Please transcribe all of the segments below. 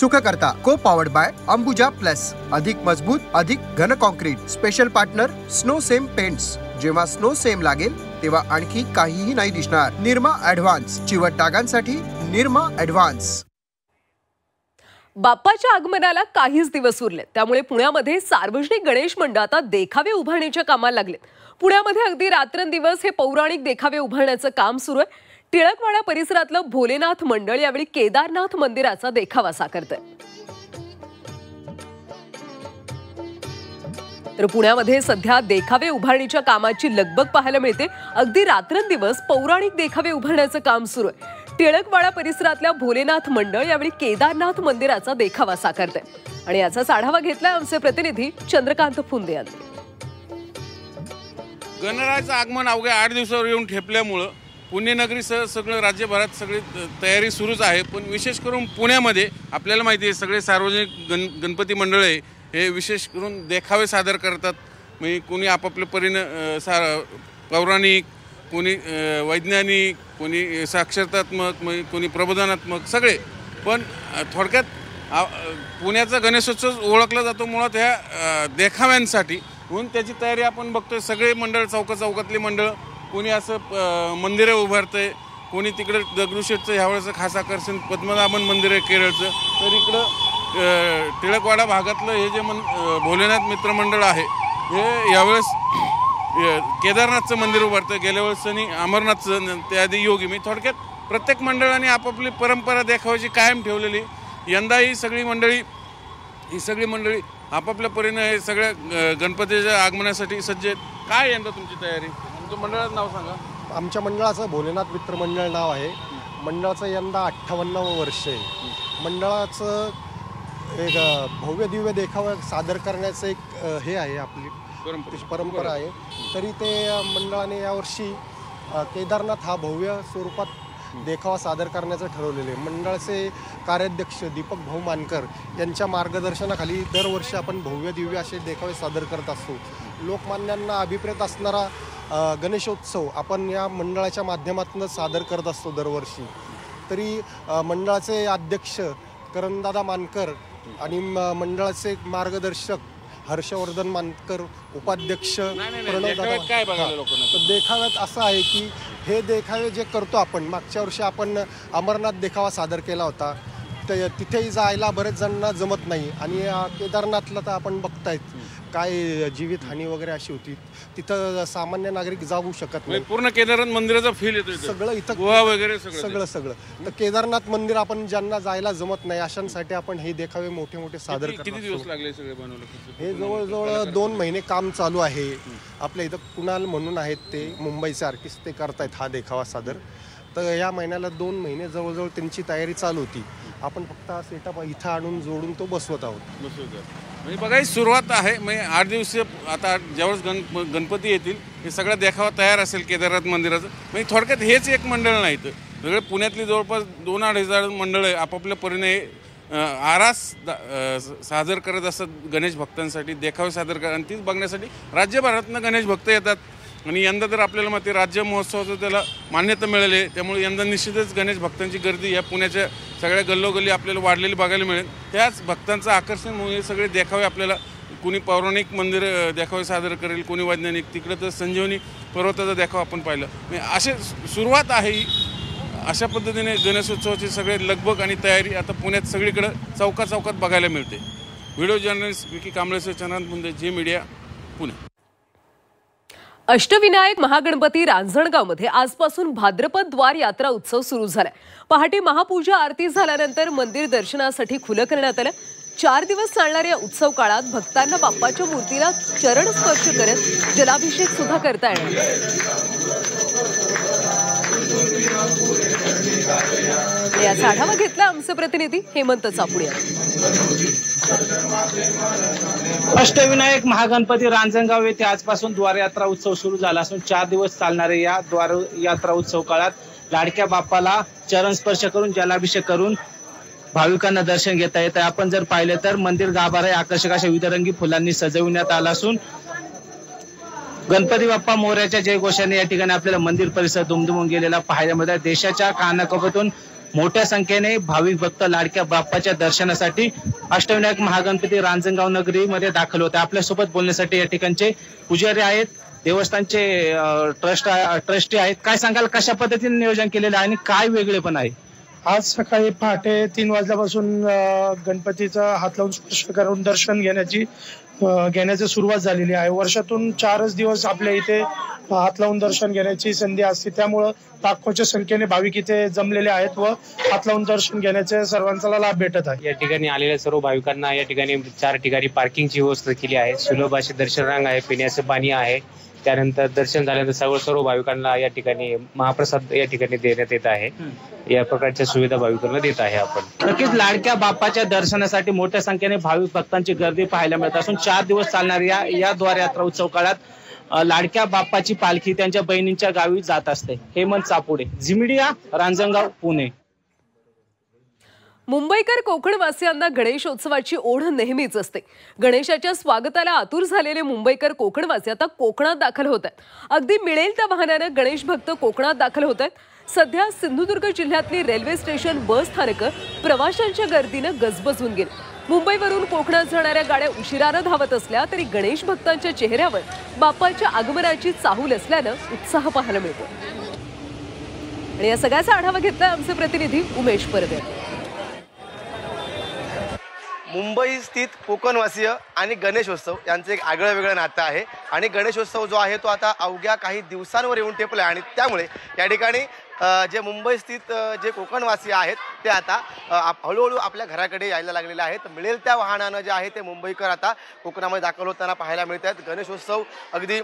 सुखकर्ता को powered by Ambuja plus, अधिक मजबूत, अधिक घन concrete. Special partner Snowcem paints. जेव्हा स्नो सेम लागेल तेव्हा आणखी काहीही नाही दिसणार. निर्मा ॲडव्हान्स, चिवट डागांसाठी निर्मा ॲडव्हान्स. बाप्पाच्या आगमनाला काहीच दिवस उरले, त्यामुळे पुण्यामध्ये सार्वजनिक गणेश मंडळ आता देखावे उभारण्याच्या कामाला लागलेत. पुण्यामध्ये अगदी रात्रंदिवस हे पौराणिक देखावे उभारण्याचं काम सुरू आहे. टिळकवाडा परिसरातलं भोलेनाथ मंडळ यावेळी केदारनाथ मंदिराचा देखावा साकारतंय. तर पुण्यामध्ये सध्या देखावे उभारणीच्या कामाची लगबग पाहायला मिळते. अगदी रात्रंदिवस पौराणिक देखावे उभारण्याचं काम सुरू आहे. टिळकवाडा परिसरातल्या भोलेनाथ मंडळ यावेळी केदारनाथ मंदिराचा देखावा साकारतंय आणि याचाच आढावा घेतलाय आमचे प्रतिनिधी चंद्रकांत फुंदे यांनी. गणरायाचं आगमन अवघ्या 8 दिवसावर येऊन ठेपल्यामुळं पुणे नगरीसह सगळं राज्यभरात सगळी तयारी सुरूच आहे. पण विशेष करून पुण्यामध्ये आपल्याला माहिती आहे सगळे सार्वजनिक गणपती मंडळ हे विशेष करून देखावे सादर करतात. म्हणजे कोणी आपापल्या परीनं पौराणिक, कोणी वैज्ञानिक, कोणी साक्षरतात्मक, कोणी प्रबोधनात्मक सगळे. पण थोडक्यात पुण्याचा गणेशोत्सव ओळखला जातो मुळात ह्या देखाव्यांसाठी. म्हणून त्याची तयारी आपण बघतोय. सगळे मंडळ चौकातली मंडळ, कोणी असं मंदिरं उभारतंय, कोणी तिकडे दगडूशेठचं ह्यावेळेचं खास आकर्षण पद्मनाभन मंदिर आहे केरळचं. तर इकडं टिळकवाडा भागातलं हे जे भोलेनाथ मित्रमंडळ आहे हे यावेळेस केदारनाथचं मंदिर उभारतं. गेल्या वेळेस अमरनाथचं, त्याआधी योगी. मी थोडक्यात प्रत्येक मंडळाने आपापली परंपरा देखावायची कायम ठेवलेली. यंदा ही सगळी मंडळी आपापल्या परीनं हे सगळ्या गणपतीच्या आगमनासाठी सज्ज आहेत. काय यंदा तुमची तयारी? तुमचं मंडळाचं नाव सांगा. आमच्या मंडळाचं भोलेनाथ मित्र मंडळ नाव आहे. मंडळाचं यंदा 58वं वर्ष आहे. मंडळाचं एक भव्य दिव्य देखावा सादर करण्याचं एक हे आहे, आपली परंपरा आहे. तरी ते मंडळाने यावर्षी केदारनाथ हा भव्य स्वरूपात देखावा सादर करण्याचं ठरवलेलं आहे. मंडळाचे कार्याध्यक्ष दीपक भाऊ मानकर यांच्या मार्गदर्शनाखाली दरवर्षी आपण भव्य दिव्य असे देखावे सादर करत असतो. लोकमान्यांना अभिप्रेत असणारा गणेशोत्सव आपण या मंडळाच्या माध्यमातून सादर करत असतो दरवर्षी. तरी मंडळाचे अध्यक्ष करणदादा मानकर आणि मंडळाचे मार्गदर्शक हर्षवर्धन मानकर, उपाध्यक्ष प्रणवदादा. तर देखाव्यात असं आहे की हे देखावे जे करतो आपण, मागच्या वर्षी आपण अमरनाथ देखावा सादर केला होता. तिथेही जायला बरेच जणांना जमत नाही आणि केदारनाथला तर आपण बघतायत काय जीवितहानी वगैरे अशी होती. तिथं सामान्य नागरिक जाऊ शकत नाही. पूर्ण केदारनाथ मंदिराचा फील येतो सगळं इथं, गोवा वगैरे सगळं. तर केदारनाथ मंदिर आपण ज्यांना जायला जमत नाही अशांसाठी आपण हे देखावे मोठे सादर करतो. किती दिवस लागले सगळे बनवलं? हे जवळजवळ 2 महिने काम चालू आहे. आपल्या इथं कुणाल म्हणून आहेत, ते मुंबईचे आर्टिस्ट, ते करतायत हा देखावा सादर. तर या महिन्याला 2 महिने जवळजवळ त्यांची तयारी चालू होती. आपण फक्त हा सेटअप इथं आणून जोडून तो बसवत आहोत. म्हणजे बघा सुरुवात आहे. म्हणजे 8 दिवस आता ज्यावेळेस गणपती येतील हे सगळा देखावा तयार असेल केदारनाथ मंदिराचं. म्हणजे थोडक्यात हेच एक मंडळ नाही, तर सगळे पुण्यातली जवळपास 2-2.5 मंडळ आपापल्या परीने आरास सादर करत असतात गणेश भक्तांसाठी, देखावे सादर करतात. आणि तीच बघण्यासाठी राज्यभरातनं गणेश भक्त येतात. आणि यंदा तर आपल्याला माहिती राज्य महोत्सवाचं त्याला मान्यता मिळाली आहे. त्यामुळे यंदा निश्चितच गणेश भक्तांची गर्दी या पुण्याच्या सगळ्या गल्लोगल्ली आपल्याला वाढलेली बघायला मिळेल. त्याच भक्तांचं आकर्षण म्हणून हे सगळे देखावे आपल्याला, कोणी पौराणिक मंदिर देखावे सादर करेल, कोणी वैज्ञानिक. तिकडं तर संजीवनी पर्वताचा देखावा आपण पाहिलं. अशी सुरुवात आहे ही. अशा पद्धतीने गणेशोत्सवाची सगळे लगबग आणि तयारी आता पुण्यात सगळीकडं चौकात बघायला मिळते. व्हिडिओ जर्नलिस्ट विकी कांबळेसह चंद्रकांत फुंदे, झी मीडिया, पुणे. अष्टविनायक महागणपती रांजणगावमध्ये आजपासून भाद्रपद द्वार यात्रा उत्सव सुरू झालाय. पहाटे महापूजा आरती झाल्यानंतर मंदिर दर्शनासाठी खुलं करण्यात आलं. 4 दिवस चालणाऱ्या या उत्सव काळात भक्तांना बाप्पाच्या मूर्तीला चरण स्पर्श करत जलाभिषेक सुद्धा करता येणार. याचा आढावा घेतला आमचे प्रतिनिधी हेमंत चापुडिया. अष्टविनायक महागणपती रांजणगाव येथे आजपासून द्वार यात्रा उत्सव सुरू झाला असून 4 दिवस चालणाऱ्या या द्वार यात्रा उत्सव काळात लाडक्या बाप्पाला चरण स्पर्श करून जलाभिषेक करून भाविकांना दर्शन घेता येतं. आपण जर पाहिलं तर मंदिर गाभारा आकर्षक अशा विविधरंगी फुलांनी सजविण्यात आला असून गणपती बाप्पा मोरयाच्या जयघोषाने या ठिकाणी आपल्याला मंदिर परिसर दुमदुमून गेलेला पाहायला मिळत. देशाच्या कानाकोपऱ्यातून मोठ्या संख्येने भाविक भक्त लाडक्या बाप्पाच्या दर्शनासाठी अष्टविनायक महागणपती रांजणगाव नगरीमध्ये दाखल होते. आपल्यासोबत बोलण्यासाठी या ठिकाणचे पुजारी आहेत, देवस्थानचे ट्रस्टी आहेत. काय सांगाल, कशा पद्धतीने नियोजन केलेलं आहे आणि काय वेगळेपण आहे? आज सकाळी पहाटे 3 वाजल्यापासून गणपतीचा हात लावून स्पर्श करून दर्शन घेण्याची सुरुवात झालेली आहे. वर्षातून 4च दिवस आपल्या इथे हात लावून दर्शन घेण्याची संधी असते, त्यामुळं लाखोच्या संख्येने भाविक इथे जमलेले आहेत व हात लावून दर्शन घेण्याचे सर्वांचा लाभ भेटत आहे. या ठिकाणी आलेल्या सर्व भाविकांना या ठिकाणी 4 ठिकाणी पार्किंगची व्यवस्था केली आहे. सुलभ अशी दर्शन रांग आहे, पिण्याचं पाणी आहे. त्यानंतर दर्शन झाल्यानंतर सर्व भाविकांना या ठिकाणी महाप्रसाद या ठिकाणी देण्यात येत आहे. या प्रकारच्या सुविधा भाविकांना देत आहे आपण. नक्कीच लाडक्या बाप्पाच्या दर्शनासाठी मोठ्या संख्येने भाविक भक्तांची गर्दी पाहायला मिळत असून 4 दिवस चालणाऱ्या या द्वारयात्रा उत्सव काळात लाडक्या बाप्पाची पालखी त्यांच्या बहिणींच्या गावी जात असते. Hemant Chapude, Zee media, Ranjangaon, Pune. मुंबईकर कोकणवासियांना गणेशोत्सवाची ओढ नेहमीच असते. गणेशाच्या स्वागताला आतुर झालेले मुंबईकर कोकणवासी आता कोकणात दाखल होत आहेत. अगदी मिळेल त्या वाहनानं गणेश भक्त कोकणात दाखल होत आहेत. सध्या सिंधुदुर्ग जिल्ह्यातली रेल्वे स्टेशन, बस स्थानकं प्रवाशांच्या गर्दीनं गजबजून गेली. मुंबईवरून कोकणात जाणाऱ्या गाड्या उशिरानं धावत असल्या तरी गणेश भक्तांच्या चेहऱ्यावर बाप्पाच्या आगमनाची चाहूल असल्यानं उत्साह पाहायला मिळतो. आणि या सगळ्याचा आढावा घेतलाय आमचे प्रतिनिधी उमेश परवे. मुंबई स्थित कोकणवासीय आणि गणेशोत्सव यांचं एक आगळं वेगळं नातं आहे आणि गणेशोत्सव जो आहे तो आता अवघ्या काही दिवसांवर येऊन ठेपला आणि त्यामुळे या ठिकाणी जे मुंबई स्थित जे कोकणवासी आहेत ते आता हळूहळू आपल्या घराकडे यायला लागलेले आहेत. मिळेल त्या वाहनानं जे आहे ते मुंबईकर आता कोकणामध्ये दाखल होताना पाहायला मिळत आहेत. गणेशोत्सव अगदी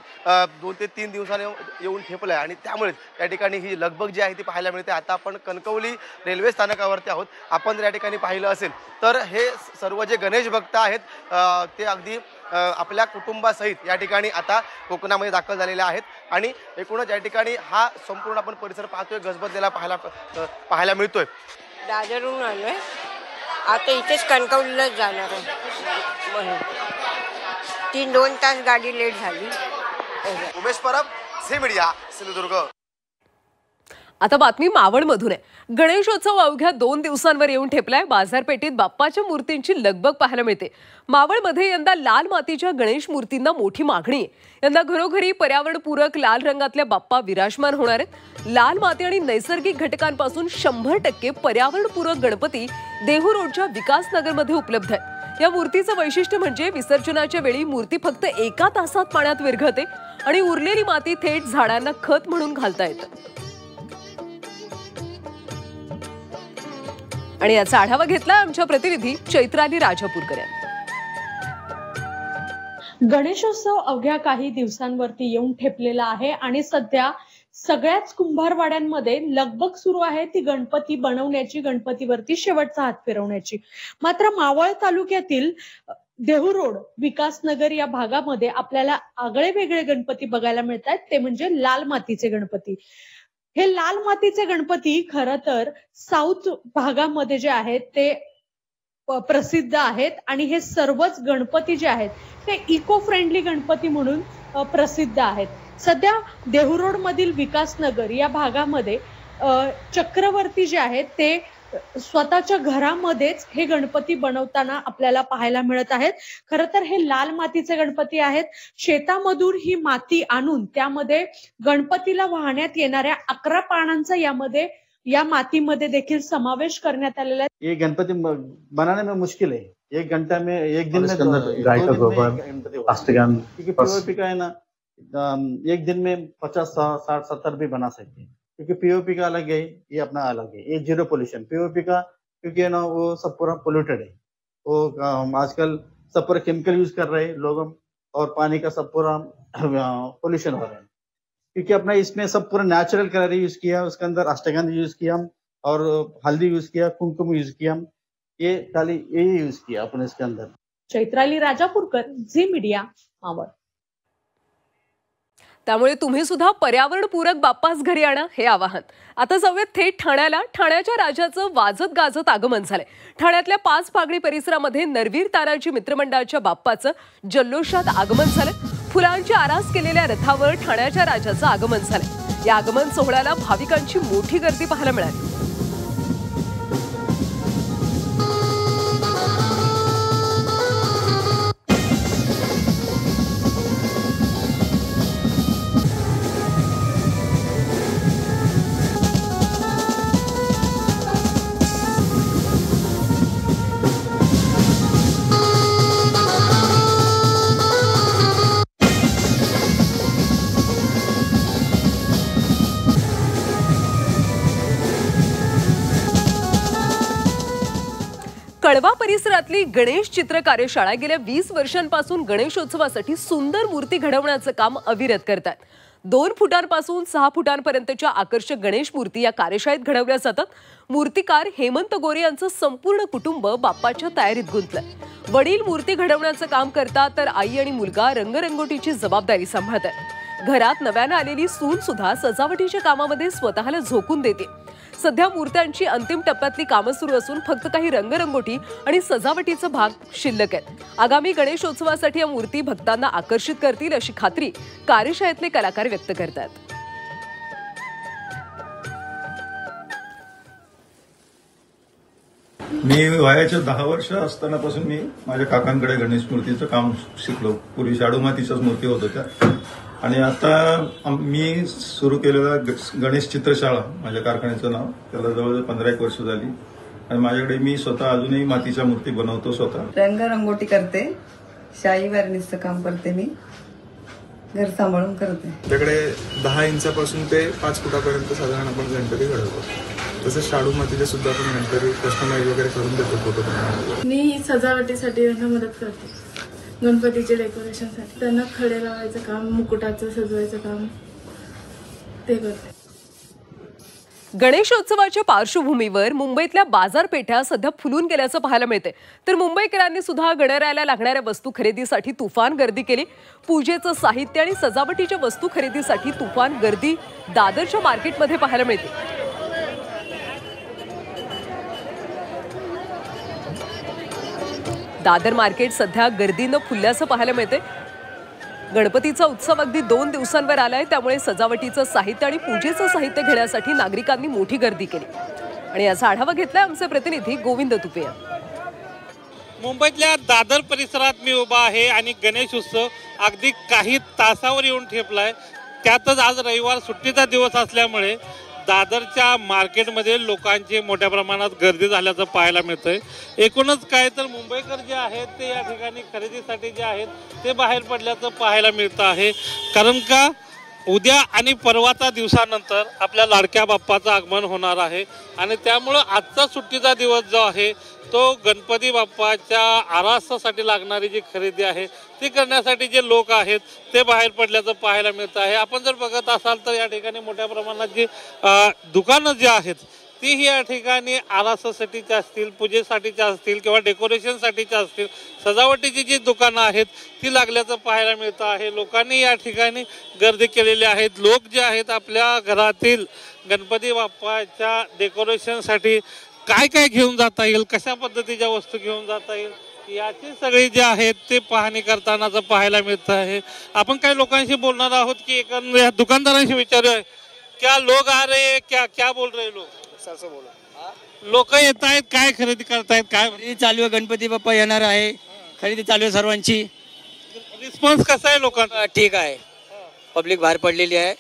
2 ते 3 दिवसांनी येऊन ठेपलं आहे आणि त्यामुळेच या ठिकाणी ही लगबग जी आहे ती पाहायला मिळते. आता आपण कणकवली रेल्वे स्थानकावरती आहोत. आपण जर या ठिकाणी पाहिलं असेल तर हे सर्व जे गणेश भक्त आहेत ते अगदी आपल्या कुटुंबासहित या ठिकाणी आता कोकणामध्ये दाखल झालेले आहेत आणि एकूणच या ठिकाणी हा संपूर्ण आपण परिसर पाहतोय, गजबजलेला पाहायला मिळतोय. दादरहून आलोय, आता इथेच कणकवलीलाच जाणार आहे. 2 तास गाडी लेट झाली. उमेश परब, झी मीडिया, सिंधुदुर्ग. आता बातमी मावळमधून आहे. गणेशोत्सव अवघ्या 2 दिवसांवर येऊन ठेपलाय. बाजारपेठेत बाप्पाच्या मूर्तींची लगबग पाहायला मिळते. मावळमध्ये यंदा लाल मातीच्या गणेश मूर्तींना मोठी मागणी आहे. यंदा घरोघरी पर्यावरणपूरक लाल रंगातल्या बाप्पा विराजमान होणार आहेत. लाल माती आणि नैसर्गिक घटकांपासून 100% पर्यावरणपूरक गणपती देहू रोडच्या विकासनगरमध्ये उपलब्ध आहे. या मूर्तीचं वैशिष्ट्य म्हणजे विसर्जनाच्या वेळी मूर्ती फक्त 1 तासात पाण्यात विरघळते आणि उरलेली माती थेट झाडांना खत म्हणून घालता येतं. आणि याचा आढावा घेतला आमच्या प्रतिनिधी चैत्राली राजापूरकर यांनी. गणेशोत्सव अवघ्या काही दिवसांवरती येऊन ठेपलेला आहे आणि सध्या सगळ्याच कुंभारवाड्यांमध्ये लगबग सुरू आहे ती गणपती बनवण्याची, गणपतीवरती शेवटचा हात फिरवण्याची. मात्र मावळ तालुक्यातील देहू रोड विकासनगर या भागामध्ये आपल्याला आगळे वेगळे गणपती बघायला मिळत आहेत. ते म्हणजे लाल मातीचे गणपती. हे लाल मातीचे गणपती खरं तर साऊथ भागामध्ये जे आहेत ते प्रसिद्ध आहेत आणि हे सर्वच गणपती जे आहेत ते इको फ्रेंडली गणपती म्हणून प्रसिद्ध आहेत. सध्या देहू रोड मधील विकासनगर या भागामध्ये चक्रवर्ती जे आहेत ते स्वतःच्या घरामध्येच हे गणपती बनवताना आपल्याला पाहायला मिळत आहेत. खरं तर हे लाल मातीचे गणपती आहेत. शेतामधून ही माती आणून त्यामध्ये गणपतीला वाहण्यात येणाऱ्या 11 पानांचा या मातीमध्ये देखील समावेश करण्यात आलेला आहे. ये गणपति बनाने में मुश्किल है. 1 घंटा में 1 दिन में गाय का गोबर, अष्टगान, क्योंकि पीओपी का है ना 1 दिन में 50, 60, 70 भी बना सकते हैं. क्योंकि पीओपी का अलग है, ये अपना अलग है. ये 0 पोल्यूशन पीओपी का, क्योंकि है ना वो सब पूरा पोल्यूटेड है. वो आजकल सब पूरा केमिकल यूज कर रहे हैं लोग और पानी का सब पूरा पोल्यूशन हो रहा है. क्योंकि अपना इसमें सब पूरा नेचुरल कलर यूज किया, उसके अंदर अष्टगंध यूज किया और हल्दी यूज किया, कुमकुम यूज किया, ये खाली यही यूज किया अपन इसके अंदर. Chaitrali Rajapurkar, Zee media, Maval. त्यामुळे तुम्ही सुद्धा पर्यावरणपूरक बाप्पास घरी आणा हे आवाहन. आता जाऊयात थेट ठाण्याला. ठाण्याच्या राजाचं वाजत गाजत आगमन झालंय. ठाण्यातल्या 5 पागडी परिसरामध्ये नरवीर तानाजी मित्रमंडळाच्या बाप्पाचं जल्लोषात आगमन झालंय. फुलांची आरास केलेल्या रथावर ठाण्याच्या राजाचं आगमन झालंय. या आगमन सोहळ्याला भाविकांची मोठी गर्दी पाहायला मिळाली. कळवा परिसरातली गणेश चित्र कार्यशाळा गेल्या 20 वर्षांपासून गणेशोत्सवासाठी सुंदर मूर्ती घडवण्याचं काम अविरत करतात. 2 फुटांपासून 6 फुटांपर्यंतच्या आकर्षक गणेश मूर्ती या कार्यशाळेत घडवल्या जातात. मूर्तिकार हेमंत गोरे यांचं संपूर्ण कुटुंब बाप्पाच्या तयारीत गुंतलंय. वडील मूर्ती घडवण्याचं काम करतात तर आई आणि मुलगा रंगरंगोटीची जबाबदारी सांभाळतात. घरात नव्यानं आलेली सून सुद्धा सजावटीच्या कामामध्ये स्वतःला झोकून देते. सध्या मूर्त्यांची अंतिम टप्प्यातली कामं सुरू असून फक्त काही रंगरंगोटी आणि सजावटीचा भाग शिल्लक आहेत. आगामी गणेशोत्सवासाठी या मूर्ती भक्तांना आकर्षित करतील अशी खात्री कार्यशाळेतले कलाकार व्यक्त करतात. मी वयाच्या 10 वर्ष असतानापासून मी माझ्या काकांकडे गणेश मूर्तीचं काम शिकलो. पूर्वी शाडू मातीच्याच मूर्ती होत होत्या आणि आता मी सुरू केलेला गणेश चित्रशाळा माझ्या कारखान्याचं नाव, त्याला जवळजवळ 15 वर्ष झाली आणि माझ्याकडे मी स्वतः अजूनही मातीच्या मूर्ती बनवतो. स्वतः रंगरंगोटी करते, शाई वार्निशचं काम करते, मी घर सांभाळून करते. आपल्याकडे 10 इंचापासून ते 5 फुटापर्यंत साधारण आपण गणपती घडवतो. तसंच शाडू मातीचे सुद्धा आपण गणपती कस्टमाइज वगैरे करून देतो फोटो. मी सजावटीसाठी यांना मदत करते, गणपतीचे डेकोरेशनसाठी. त्यांना खडे लावायचं काम, मुकुटाचं सजवायचं काम ते करते. गणेशोत्सवाच्या पार्श्वभूमीवर मुंबईतल्या बाजारपेठा सध्या फुलून गेल्याचं पाहायला मिळते. तर मुंबईकरांनी सुद्धा गणरायाला लागणाऱ्या वस्तू खरेदीसाठी तुफान गर्दी केली. पूजेचं साहित्य आणि सजावटीच्या वस्तू खरेदीसाठी तुफान गर्दी दादरच्या मार्केटमध्ये पाहायला मिळते. दादर मार्केट सध्या गर्दीनं फुलल्याचं पाहायला मिळते. गणपतीचा उत्सव अगदी 2 दिवसांवर आलाय, त्यामुळे सजावटीचं साहित्य आणि पूजेचं साहित्य घेण्यासाठी नागरिकांनी मोठी गर्दी केली. आणि याचा आढावा घेतलाय आमचे प्रतिनिधी गोविंद तुपे. मुंबईतल्या दादर परिसरात मी उभा आहे आणि गणेश उत्सव अगदी काही तासावर येऊन ठेपलाय. त्यातच आज रविवार सुट्टीचा दिवस असल्यामुळे दादरच्या मार्केटमध्ये लोकांची मोठ्या प्रमाणात गर्दी झाल्याचं पाहायला मिळतंय. एकूणच काय तर मुंबईकर जे आहेत ते या ठिकाणी खरेदीसाठी जे आहेत ते बाहेर पडल्याचं पाहायला मिळतं आहे. कारण का उद्या आणि परवाचा दिवसानंतर आपल्या लाडक्या बाप्पाचं आगमन होणार आहे आणि त्यामुळं आजचा सुट्टीचा दिवस जो आहे तो गणपती बाप्पाच्या आरासासाठी लागणारी जी खरेदी आहे ती करण्यासाठी जे लोक आहेत ते बाहेर पडल्याचं पाहायला मिळतं आहे. आपण जर बघत असाल तर या ठिकाणी मोठ्या प्रमाणात जी दुकानं जी आहेत तीही या ठिकाणी आरासासाठीच्या असतील, पूजेसाठीच्या असतील किंवा डेकोरेशनसाठीच्या असतील, सजावटीची जी दुकानं आहेत ती लागल्याचं पाहायला मिळतं आहे. लोकांनी या ठिकाणी गर्दी केलेली आहेत. लोक जे आहेत आपल्या घरातील गणपती बाप्पाच्या डेकोरेशनसाठी काय काय घेऊन जाता येईल, कशा पद्धतीच्या वस्तू घेऊन जाता येईल याची सगळी जे आहेत ते पाहणी करतानाच पाहायला मिळतं आहे. आपण काही लोकांशी बोलणार आहोत की एकंदर दुकानदारांशी विचारूया, क्या लोग आ रहे हैं, क्या क्या बोल रहे लोग? लोक येत आहेत, काय खरेदी करतायत, काय खरेदी चालू आहे? गणपती बाप्पा येणार आहे, खरेदी चालू आहे सर्वांची. रिस्पॉन्स कसा आहे लोकांचा? ठीक आहे, पब्लिक बाहेर पडलेली आहे,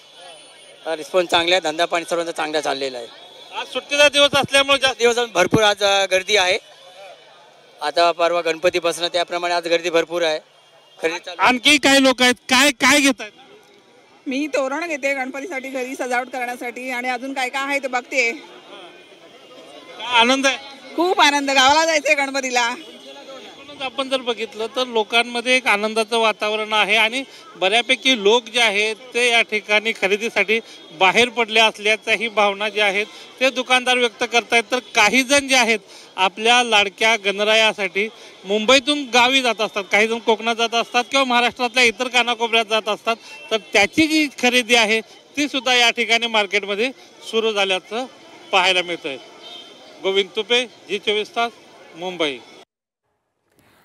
रिस्पॉन्स चांगला आहे, धंदा पाणी सर्वांचा चांगला चाललेला आहे. आज सुट्टीचा दिवस असल्यामुळे जास्त दिवस भरपूर आज गर्दी आहे. आता परवा गणपतीपासून त्याप्रमाणे आज गर्दी भरपूर आहे. खरेदी आणखी काही लोक आहेत, काय काय घेत आहेत? मी तोरण घेते गणपतीसाठी, घरी सजावट करण्यासाठी आणि अजून काय काय आहे ते बघते. आनंद आहे, खूप आनंद. गावाला जायचंय गणपतीला. आपण जर बघितलं तर लोकांमध्ये एक आनंदाचं वातावरण आहे आणि बऱ्यापैकी लोक जे आहेत ते या ठिकाणी खरेदीसाठी बाहेर पडले असल्याच्याही भावना ज्या आहेत ते दुकानदार व्यक्त करतायत. तर काही जण जे आहेत आपल्या लाडक्या गणरायासाठी मुंबईतून गावी जात असतात, काही जण कोकणात जात असतात किंवा महाराष्ट्रातल्या इतर कानाकोपऱ्यात जात असतात. तर त्याची जी खरेदी आहे ती सुद्धा या ठिकाणी मार्केटमध्ये सुरू झाल्याचं पाहायला मिळतंय. गोविंद तुपे, जी24 तास, मुंबई.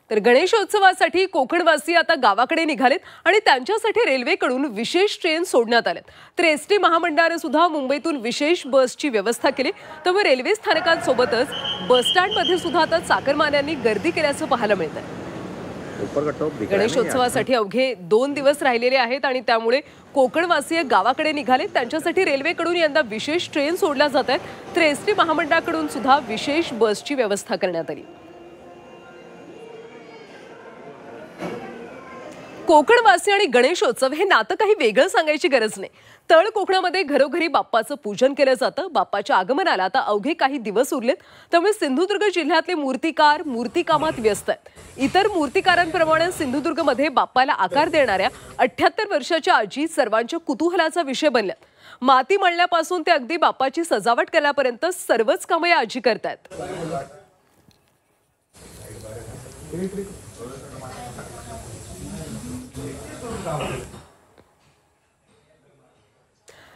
तर गणेशोत्सवासाठी कोकणवासी आता गावाकडे निघालेत आणि त्यांच्यासाठी रेल्वेकडून विशेष ट्रेन सोडण्यात आल्यात. तर एसटी महामंडळाने सुद्धा मुंबईतून विशेष बसची व्यवस्था केली. त्यामुळे रेल्वे स्थानकांसोबतच बसस्टँडमध्ये सुद्धा आता चाकरमान्यांनी गर्दी केल्याचं पाहायला मिळतंय. गणेशोत्सवासाठी अवघे 2 दिवस राहिलेले आहेत आणि त्यामुळे कोकणवासीय गावाकडे निघालेत. त्यांच्यासाठी रेल्वेकडून यंदा विशेष ट्रेन सोडल्या जात आहेत. तर एसटी महामंडळाकडून सुद्धा विशेष बसची व्यवस्था करण्यात आली. कोकणवासी आणि गणेशोत्सव हे नातं काही वेगळं सांगायची गरज नाही. तळ कोकणामध्ये घरोघरी बाप्पाचं पूजन केलं जातं. बाप्पाच्या आगमनाला आता अवघे काही दिवस उरलेत, त्यामुळे सिंधुदुर्ग जिल्ह्यातले मूर्तिकार मूर्तिकामात व्यस्त आहेत. इतर मूर्तिकारांप्रमाणे सिंधुदुर्गमध्ये बाप्पाला आकार देणाऱ्या 78 वर्षाच्या आजी सर्वांच्या कुतूहलाचा विषय बनल्यात. माती मळण्यापासून ते अगदी बाप्पाची सजावट करण्यापर्यंत सर्वच कामं या आजी करतायत.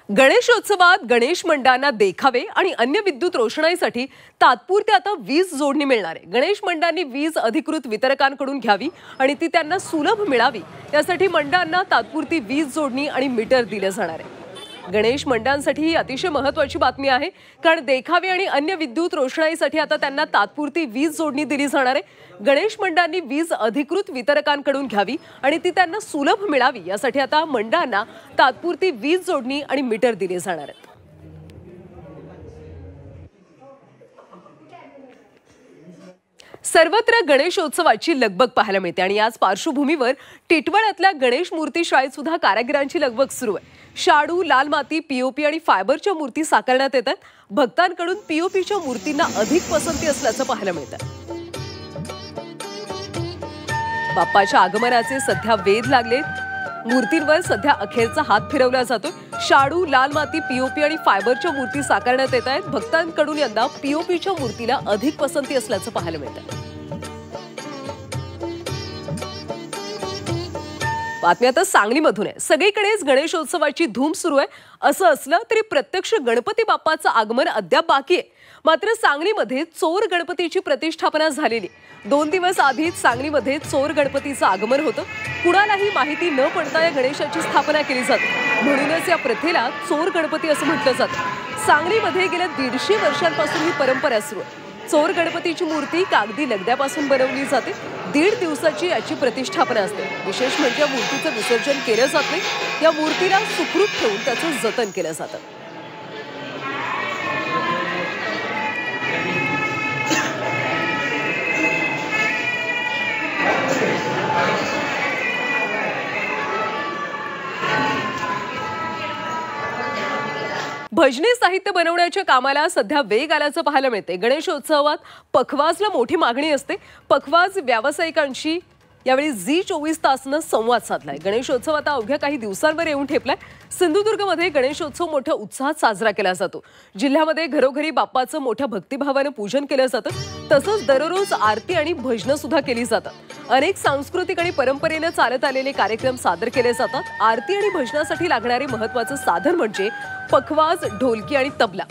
गणेशोत्सवात गणेश मंडळांना देखावे आणि अन्य विद्युत रोषणाईसाठी तात्पुरती आता वीज जोडणी मिळणार आहे. गणेश मंडळांनी वीज अधिकृत वितरकांकडून घ्यावी आणि ती त्यांना सुलभ मिळावी, यासाठी मंडळांना तात्पुरती वीज जोडणी आणि मीटर दिले जाणार आहे. गणेश मंडळांसाठी ही अतिशय महत्त्वाची बातमी आहे, कारण देखावे आणि अन्य विद्युत रोषणाईसाठी आता त्यांना तात्पुरती वीज जोडणी दिली जाणार आहे. गणेश मंडळांनी वीज अधिकृत वितरकांकडून घ्यावी आणि ती त्यांना सुलभ मिळावी, यासाठी आता मंडळांना तात्पुरती वीज जोडणी आणि मीटर दिले जाणार आहेत. सर्वत्र गणेशोत्सवाची लगबग पाहायला मिळते आणि याच पार्श्वभूमीवर टिटवाळ्यातल्या गणेश मूर्ती शाळेत सुद्धा कारागिरांची लगबग सुरू आहे. शाडू, लाल माती, पीओपी आणि फायबरच्या मूर्ती साकारण्यात येतात. भक्तांकडून पीओपीच्या मूर्तींना अधिक पसंती असल्याचं पाहायला मिळतं. बाप्पाच्या आगमनाचे सध्या वेध लागलेत. मूर्तींवर सध्या अखेरचा हात फिरवला जातोय. शाडू, लाल माती, पीओपी आणि फायबरच्या मूर्ती साकारण्यात येत आहेत. भक्तांकडून यंदा पीओपीच्या मूर्तीला अधिक पसंती असल्याचं पाहायला मिळतं. बातमी आता सांगलीमधून आहे. सगळीकडेच गणेशोत्सवाची धूम सुरू आहे. असं असलं तरी प्रत्यक्ष गणपती बाप्पाचं आगमन अद्याप बाकी आहे. मात्र सांगलीमध्ये चोर गणपतीची प्रतिष्ठापना झालेली. 2 दिवस आधीच सांगलीमध्ये चोर गणपतीचं आगमन होतं. कुणालाही माहिती न पडता या गणेशाची स्थापना केली जाते. म्हणूनच या प्रथेला चोर गणपती असं म्हटलं जातं. सांगलीमध्ये गेल्या 150 वर्षांपासून ही परंपरा सुरू आहे. चोर गणपतीची मूर्ती कागदी लगद्यापासून बनवली जाते. 1.5 दिवसाची याची प्रतिष्ठापना असते. विशेष म्हणजे या मूर्तीचं विसर्जन केलं जात नाही. या मूर्तीला सुखरूप ठेवून त्याचं जतन केलं जातं. भजनी साहित्य बनवण्याच्या कामाला सध्या वेग आल्याचं पाहायला मिळते. गणेशोत्सवात पखवाजला मोठी मागणी असते. पखवाज व्यावसायिकांशी यावेळी झी24 तासनं संवाद साधलाय. गणेशोत्सव आता अवघ्या काही दिवसांवर येऊन ठेपलाय. सिंधुदुर्गमध्ये गणेशोत्सव मोठ्या उत्साहात साजरा केला जातो. जिल्ह्यामध्ये घरोघरी बाप्पाचं मोठ्या भक्तिभावानं पूजन केलं जातं. तसंच दररोज आरती आणि भजनं सुद्धा केली जातात. अनेक सांस्कृतिक आणि परंपरेनं चालत आलेले कार्यक्रम सादर केले जातात. आरती आणि भजनासाठी लागणारे महत्त्वाचं साधन म्हणजे पखवाज, ढोलकी आणि तबला.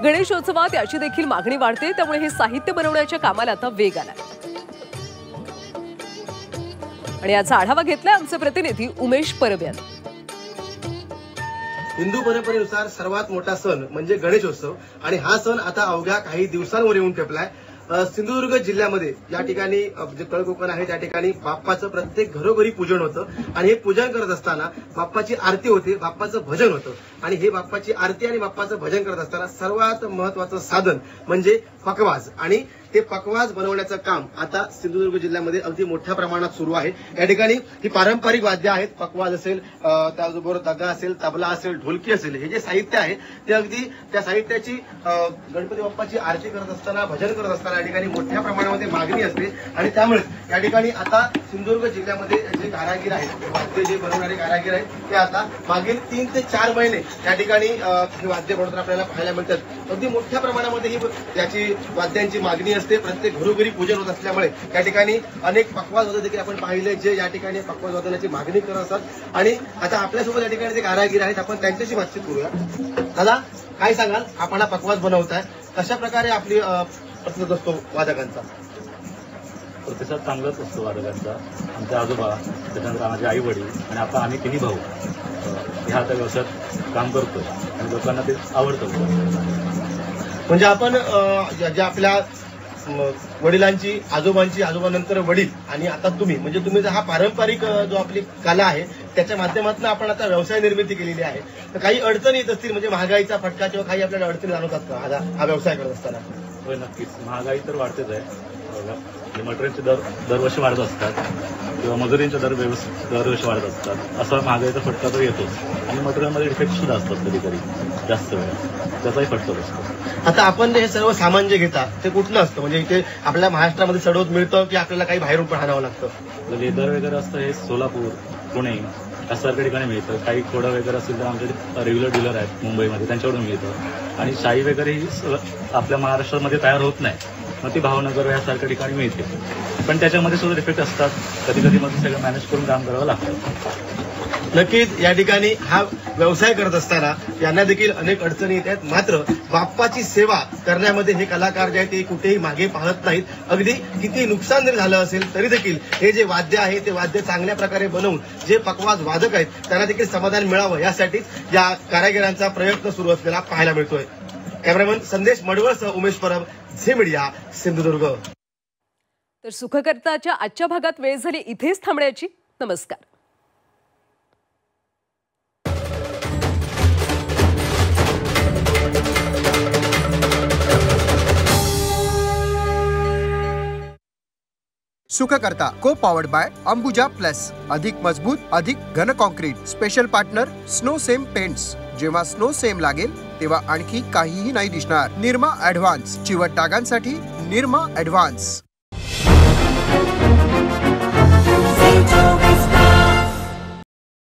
गणेशोत्सवात याची देखील मागणी वाढते, त्यामुळे हे साहित्य बनवण्याच्या कामाला आता वेग आलाय. आणि याचा आढावा घेतलाय आमचे प्रतिनिधी उमेश परब यांनी. हिंदू परंपरेनुसार सर्वात मोठा सण म्हणजे गणेशोत्सव आणि हा सण आता अवघ्या काही दिवसांवर येऊन ठेपलाय. सिंधुदुर्ग जिल्ह्यामध्ये या ठिकाणी जे तळ कोकण आहे त्या ठिकाणी बाप्पाचं प्रत्येक घरोघरी पूजन होतं आणि हे पूजन करत असताना बाप्पाची आरती होते, बाप्पाचं भजन होतं आणि हे बाप्पाची आरती आणि बाप्पाचं भजन करत असताना सर्वात महत्वाचं साधन म्हणजे पखवाज आणि ते पखवाज बनवण्याचं काम आता सिंधुदुर्ग जिल्ह्यामध्ये अगदी मोठ्या प्रमाणात सुरू आहे. या ठिकाणी ही पारंपरिक वाद्य आहेत. पखवाज असेल, त्याचबरोबर दगा असेल, तबला असेल, ढोलकी असेल, हे जे साहित्य आहे ते अगदी त्या साहित्याची गणपती बाप्पाची आरती करत असताना, भजन करत असताना या ठिकाणी मोठ्या प्रमाणामध्ये मागणी असते आणि त्यामुळे या ठिकाणी आता सिंधुदुर्ग जिल्ह्यामध्ये जे कारागीर आहेत, वाद्य जे बनवणारे कारागीर आहेत ते आता मागील 3 ते 4 महिने या ठिकाणी हे वाद्य बनवताना आपल्याला पाहायला मिळतात. अगदी मोठ्या प्रमाणामध्ये ही याची वाद्यांची मागणी असते. प्रत्येक घरोघरी पूजन होत असल्यामुळे या ठिकाणी अनेक पखवाज वादक देखील आपण पाहिले जे या ठिकाणी पखवाज वादनाची मागणी करत असतात आणि आता आपल्यासोबत या ठिकाणी जे कारागीर आहेत आपण त्यांच्याशी बातचीत करूया. दादा, काय सांगाल, आपण हा पखवाज बनवताय, कशा प्रकारे आपली प्रतिसाद असतो वादकांचा? प्रतिसाद चांगलाच असतो वादकांचा. आमचे आजोबा, त्याच्यानंतर माझे आई वडील आणि आता आम्ही 3 भाऊ ह्या आता व्यवसायात काम करतो आणि लोकांना ते आवडतं. म्हणजे आपण ज्या आपल्या वडिलांची, आजोबानंतर वडील आणि आता तुम्ही, म्हणजे तुम्ही हा पारंपरिक जो आपली कला आहे त्याच्या माध्यमातून आपण आता व्यवसाय निर्मिती केलेली आहे. तर काही अडचणी येत असतील, म्हणजे महागाईचा फटका किंवा काही आपल्याला अडचणी जाणवतात का हा व्यवसाय करत असताना? होय, नक्कीच. महागाई तर वाढतेच आहे. मटेरियलचे दर दरवर्षी वाढत असतात. किंवा मजुरींचे दरवर्षी वाढत असतात, असा महागाईचा फटका तर येतोच आणि मटेरियलमध्ये डिफेक्ट सुद्धा असतात कधी कधी जास्त वेळा, त्याचाही फटका बसतो. आता आपण हे सर्व सामान जे घेता ते कुठलं असतं, म्हणजे इथे आपल्या महाराष्ट्रामध्ये सडवत मिळतं की आपल्याला काही बाहेरून पण आणावं लागतं? लेदर वगैरे असतं हे सोलापूर, पुणे यासारख्या ठिकाणी मिळतं. काही खोडं वगैरे असेल तर आमचे रेग्युलर डीलर आहेत मुंबईमध्ये, त्यांच्याकडून मिळतं. आणि शाई वगैरे ही आपल्या महाराष्ट्रामध्ये तयार होत नाही, मग ती भावनगर यासारख्या ठिकाणी मिळते. पण त्याच्यामध्ये सुद्धा डिफेक्ट असतात, कधी कधी मग सगळं मॅनेज करून काम करावं लागतं. नक्कीच या ठिकाणी हा व्यवसाय करत असताना यांना देखील अनेक अडचणी येत आहेत. मात्र बाप्पाची सेवा करण्यामध्ये हे कलाकार जे आहेत ते कुठेही मागे पाहत नाहीत. अगदी किती नुकसान जरी झालं असेल तरी देखील हे जे वाद्य आहे ते वाद्य चांगल्या प्रकारे बनवून जे पकवाज वादक आहेत त्यांना देखील समाधान मिळावं यासाठीच या कारागिरांचा प्रयत्न सुरू असलेला पाहायला मिळतोय. कॅमेरामन संदेश मडवळसह उमेश परब, झी मीडिया, सिंधुदुर्ग. तर सुखकर्ताच्या आजच्या भागात वेळ झाली इथेच थांबण्याची. नमस्कार. सुखकर्ता को पॉवर्ड बाय अंबुजा प्लस, अधिक मजबूत अधिक घन concrete. Special partner Snowcem paints, जेव्हा स्नो सेम लागेल तेव्हा आणखी काहीही नाही दिसणार. निरमा ॲडव्हान्स, चिवट डागांसाठी निरमा ॲडव्हान्स.